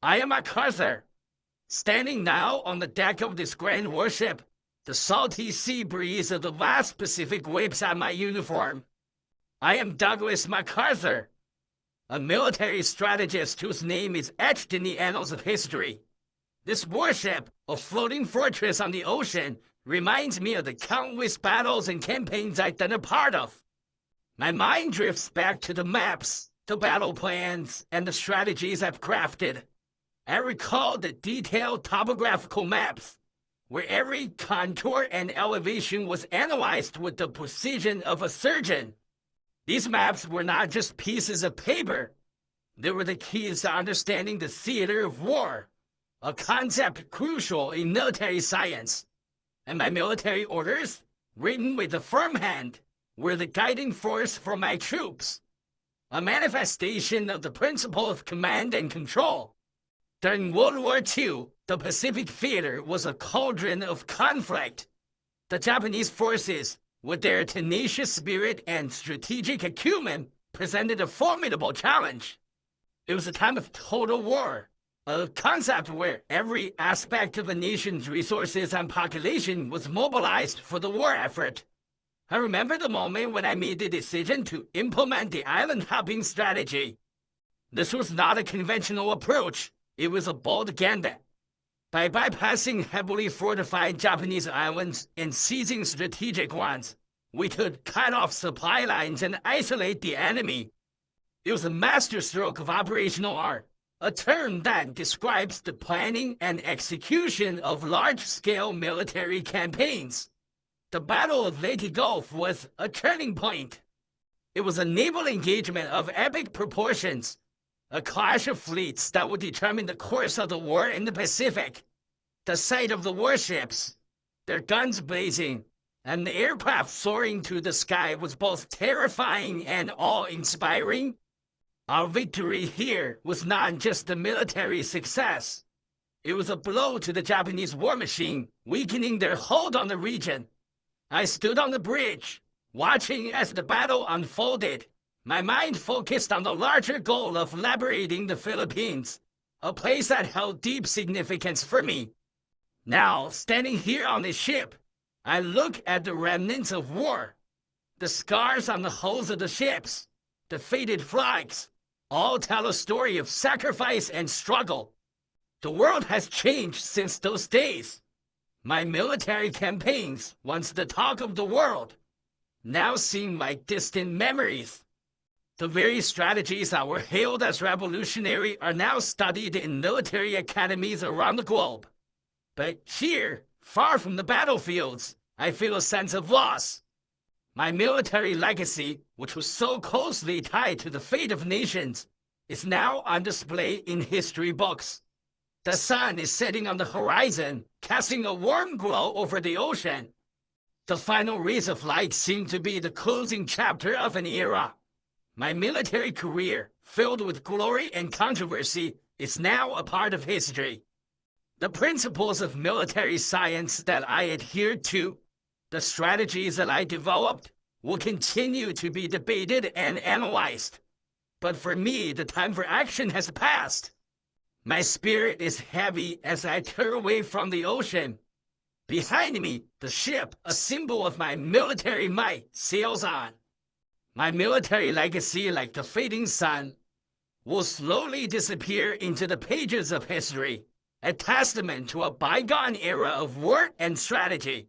I am MacArthur, standing now on the deck of this grand warship. The salty sea breeze of the vast Pacific whips at my uniform. I am Douglas MacArthur, a military strategist whose name is etched in the annals of history. This warship, a floating fortress on the ocean, reminds me of the countless battles and campaigns I've been a part of. My mind drifts back to the maps, the battle plans, and the strategies I've crafted. I recall the detailed topographical maps, where every contour and elevation was analyzed with the precision of a surgeon. These maps were not just pieces of paper. They were the keys to understanding the theater of war, a concept crucial in military science. And my military orders, written with a firm hand, were the guiding force for my troops, a manifestation of the principle of command and control. During World War II, the Pacific theater was a cauldron of conflict. The Japanese forces, with their tenacious spirit and strategic acumen, presented a formidable challenge. It was a time of total war, a concept where every aspect of a nation's resources and population was mobilized for the war effort. I remember the moment when I made the decision to implement the island hopping strategy. This was not a conventional approach. It was a bold gambit. By bypassing heavily fortified Japanese islands and seizing strategic ones, we could cut off supply lines and isolate the enemy. It was a masterstroke of operational art, a term that describes the planning and execution of large-scale military campaigns. The Battle of Leyte Gulf was a turning point. It was a naval engagement of epic proportions, a clash of fleets that would determine the course of the war in the Pacific. The sight of the warships, their guns blazing, and the aircraft soaring to the sky was both terrifying and awe-inspiring. Our victory here was not just a military success. It was a blow to the Japanese war machine, weakening their hold on the region. I stood on the bridge, watching as the battle unfolded. My mind focused on the larger goal of liberating the Philippines, a place that held deep significance for me. Now, standing here on the ship, I look at the remnants of war. The scars on the hulls of the ships, the faded flags, all tell a story of sacrifice and struggle. The world has changed since those days. My military campaigns, once the talk of the world, now seem like distant memories. The very strategies that were hailed as revolutionary are now studied in military academies around the globe. But here, far from the battlefields, I feel a sense of loss. My military legacy, which was so closely tied to the fate of nations, is now on display in history books. The sun is setting on the horizon, casting a warm glow over the ocean. The final rays of light seem to be the closing chapter of an era. My military career, filled with glory and controversy, is now a part of history. The principles of military science that I adhered to, the strategies that I developed, will continue to be debated and analyzed. But for me, the time for action has passed. My spirit is heavy as I turn away from the ocean. Behind me, the ship, a symbol of my military might, sails on. My military legacy, like the fading sun, will slowly disappear into the pages of history, a testament to a bygone era of war and strategy.